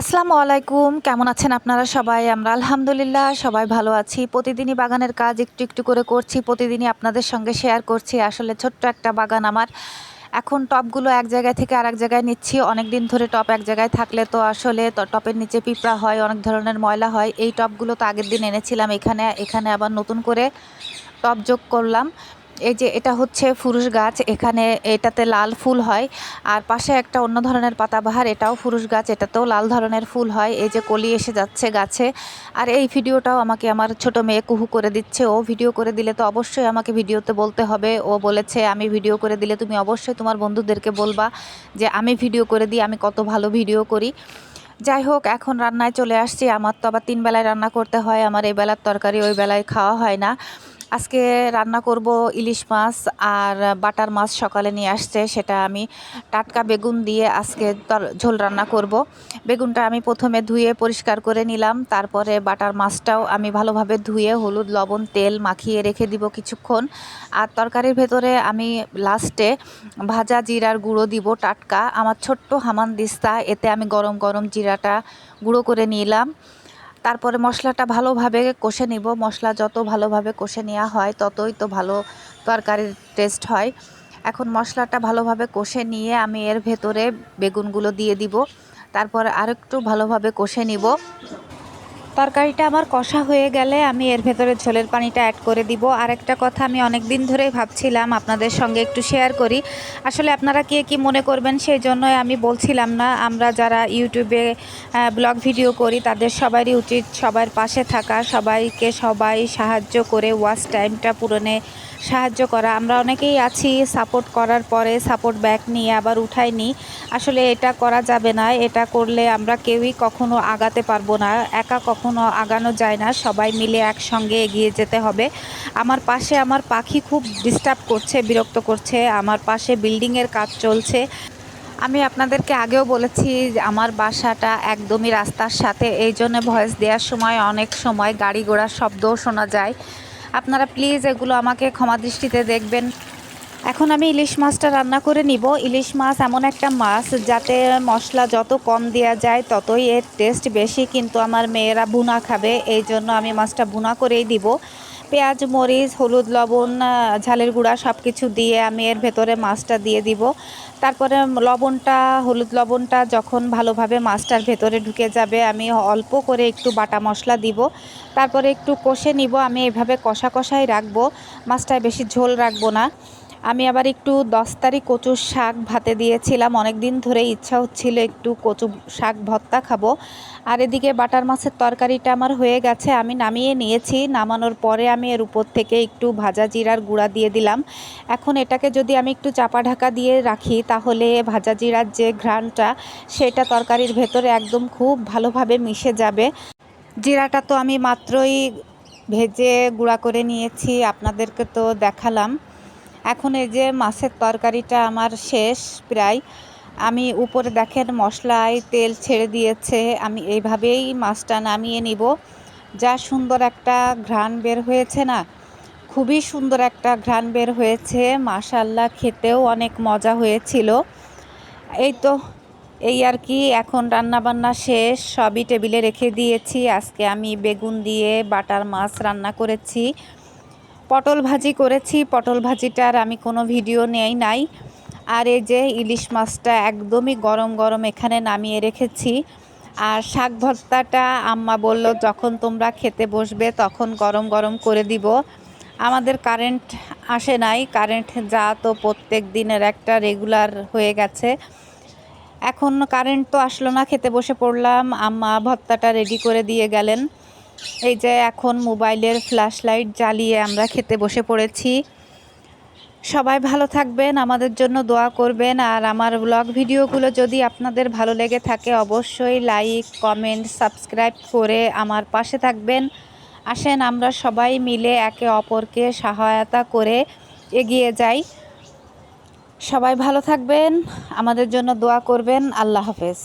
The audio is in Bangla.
আসসালামু আলাইকুম, কেমন আছেন আপনারা সবাই? আমরা আলহামদুলিল্লাহ সবাই ভালো আছি। প্রতিদিনই বাগানের কাজ একটু একটু করে করছি, প্রতিদিনই আপনাদের সঙ্গে শেয়ার করছি। আসলে ছোট্ট একটা বাগান আমার। এখন টবগুলো এক জায়গায় থেকে আরেক জায়গায় নিচ্ছি। অনেক দিন ধরে টব এক জায়গায় থাকলে তো আসলে টবের নিচে পিঁপড়া হয়, অনেক ধরনের ময়লা হয়। এই টবগুলো তো আগের দিন এনেছিলাম এখানে, এখানে আবার নতুন করে টব যোগ করলাম। এই যে এটা হচ্ছে ফুরুষ গাছ, এখানে এটাতে লাল ফুল হয়। আর পাশে একটা অন্য ধরনের পাতাবাহার, এটাও ফুরুষ গাছ, এটাতেও লাল ধরনের ফুল হয়। এই যে কলি এসে যাচ্ছে গাছে। আর এই ভিডিওটাও আমাকে আমার ছোট মেয়ে কুহু করে দিচ্ছে। ও ভিডিও করে দিলে তো অবশ্যই আমাকে ভিডিওতে বলতে হবে। ও বলেছে আমি ভিডিও করে দিলে তুমি অবশ্যই তোমার বন্ধুদেরকে বলবা যে আমি ভিডিও করে দিই, আমি কত ভালো ভিডিও করি। যাই হোক, এখন রান্নায় চলে আসছি। আমার তো আবার 3 বেলায় রান্না করতে হয়। আমার এই বেলার তরকারি ওই বেলায় খাওয়া হয় না। আজকে রান্না করব ইলিশ মাছ আর বাটার মাছ, সকালে নিয়ে আসছে। সেটা আমি টাটকা বেগুন দিয়ে আজকে ঝোল রান্না করব। বেগুনটা আমি প্রথমে ধুয়ে পরিষ্কার করে নিলাম। তারপরে বাটার মাছটাও আমি ভালোভাবে ধুয়ে হলুদ লবণ তেল মাখিয়ে রেখে দিব কিছুক্ষণ। আর তরকারির ভেতরে আমি লাস্টে ভাজা জিরার গুঁড়ো দিব টাটকা। আমার ছোট্ট হামানদিস্তা, এতে আমি গরম গরম জিরাটা গুঁড়ো করে নিলাম। তারপরে মশলাটা ভালোভাবে কষে নিব। মশলা যত ভালোভাবে কষে নেওয়া হয় ততই তো ভালো তরকারির টেস্ট হয়। এখন মশলাটা ভালোভাবে কষে নিয়ে আমি এর ভেতরে বেগুনগুলো দিয়ে দিব। তারপরে আরেকটু ভালোভাবে কষে নিব। তরকারিটা আমার কষা হয়ে গেলে আমি এর ভেতরে ঝোলের পানিটা অ্যাড করে দিব। আরেকটা কথা আমি অনেক দিন ধরেই ভাবছিলাম আপনাদের সঙ্গে একটু শেয়ার করি। আসলে আপনারা কে কী মনে করবেন সেই জন্যই আমি বলছিলাম না। আমরা যারা ইউটিউবে ব্লগ ভিডিও করি তাদের সবারই উচিত সবার পাশে থাকা, সবাইকে সবাই সাহায্য করে ওয়াচ টাইমটা পূরণে সাহায্য করা। আমরা অনেকেই আছি সাপোর্ট করার পরে সাপোর্ট ব্যাক নিয়ে আবার উঠাই নিই। আসলে এটা করা যাবে না। এটা করলে আমরা কেউই কখনো আগাতে পারবো না। একা কখনো আগানো যায় না, সবাই মিলে একসঙ্গে এগিয়ে যেতে হবে। আমার পাশে আমার পাখি খুব ডিস্টার্ব করছে, বিরক্ত করছে। আমার পাশে বিল্ডিংয়ের কাজ চলছে। আমি আপনাদেরকে আগেও বলেছি যে আমার বাসাটা একদমই রাস্তার সাথে, এই জন্য ভয়েস দেওয়ার সময় অনেক সময় গাড়ি ঘোড়ার শব্দও শোনা যায়। আপনারা প্লিজ এগুলো আমাকে ক্ষমা দৃষ্টিতে দেখবেন। এখন আমি ইলিশ মাছটা রান্না করে নিব। ইলিশ মাছ এমন একটা মাছ যাতে মশলা যত কম দেওয়া যায় ততই এর টেস্ট বেশি, কিন্তু আমার মেয়েরা ভুনা খাবে, এই জন্য আমি মাছটা ভুনা করেই দিব। পেঁয়াজ মরিচ হলুদ লবণ ঝালের গুঁড়া সব কিছু দিয়ে আমি এর ভেতরে মাছটা দিয়ে দিব। তারপরে লবণটা হলুদ লবণটা যখন ভালোভাবে মাছটার ভেতরে ঢুকে যাবে আমি অল্প করে একটু বাটা মশলা দিব। তারপরে একটু কষে নিব। আমি এভাবে কষা কষাই রাখবো, মাছটায় বেশি ঝোল রাখবো না। আমি আবার একটু দস্তারি কচুর শাক ভাতে দিয়েছিলাম। অনেক দিন ধরে ইচ্ছা হচ্ছিল একটু কচু শাক ভর্তা খাবো। আর এদিকে বাটার মাছের তরকারিটা আমার হয়ে গেছে, আমি নামিয়ে নিয়েছি। নামানোর পরে আমি এর উপর থেকে একটু ভাজা জিরার গুঁড়া দিয়ে দিলাম। এখন এটাকে যদি আমি একটু চাপা ঢাকা দিয়ে রাখি তাহলে ভাজা জিরার যে ঘ্রাণটা সেটা তরকারির ভেতরে একদম খুব ভালোভাবে মিশে যাবে। জিরাটা তো আমি মাত্রই ভেজে গুঁড়া করে নিয়েছি, আপনাদেরকে তো দেখালাম। এখন এই যে মাছের তরকারিটা আমার শেষ প্রায়। আমি উপরে দেখেন মশলায় তেল ছেড়ে দিয়েছে। আমি এইভাবেই মাছটা নামিয়ে নিব। যা সুন্দর একটা ঘ্রাণ বের হয়েছে না, খুবই সুন্দর একটা ঘ্রাণ বের হয়েছে। মাশাআল্লাহ, খেতেও অনেক মজা হয়েছিল। এই তো, এই আর কি। এখন রান্না বান্না শেষ, সবই টেবিলে রেখে দিয়েছি। আজকে আমি বেগুন দিয়ে বাটার মাছ রান্না করেছি, পটল ভাজি করেছি। পটল ভাজিটার আমি কোনো ভিডিও নেই নাই। আর এই যে ইলিশ মাছটা একদমই গরম গরম এখানে নামিয়ে রেখেছি। আর শাক ভর্তাটা আম্মা বলল যখন তোমরা খেতে বসবে তখন গরম গরম করে দিব। আমাদের কারেন্ট আসে নাই, কারেন্ট যা তো প্রত্যেক দিনের একটা রেগুলার হয়ে গেছে। এখন কারেন্ট তো আসলো না, খেতে বসে পড়লাম। আম্মা ভর্তাটা রেডি করে দিয়ে গেলেন। এই যে এখন মোবাইলের ফ্ল্যাশ লাইট জ্বালিয়ে আমরা খেতে বসে পড়েছি। সবাই ভালো থাকবেন, আমাদের জন্য দোয়া করবেন। আর আমার ব্লগ ভিডিওগুলো যদি আপনাদের ভালো লেগে থাকে অবশ্যই লাইক কমেন্ট সাবস্ক্রাইব করে আমার পাশে থাকবেন। আসেন আমরা সবাই মিলে একে অপরকে সহায়তা করে এগিয়ে যাই। সবাই ভালো থাকবেন, আমাদের জন্য দোয়া করবেন। আল্লাহ হাফেজ।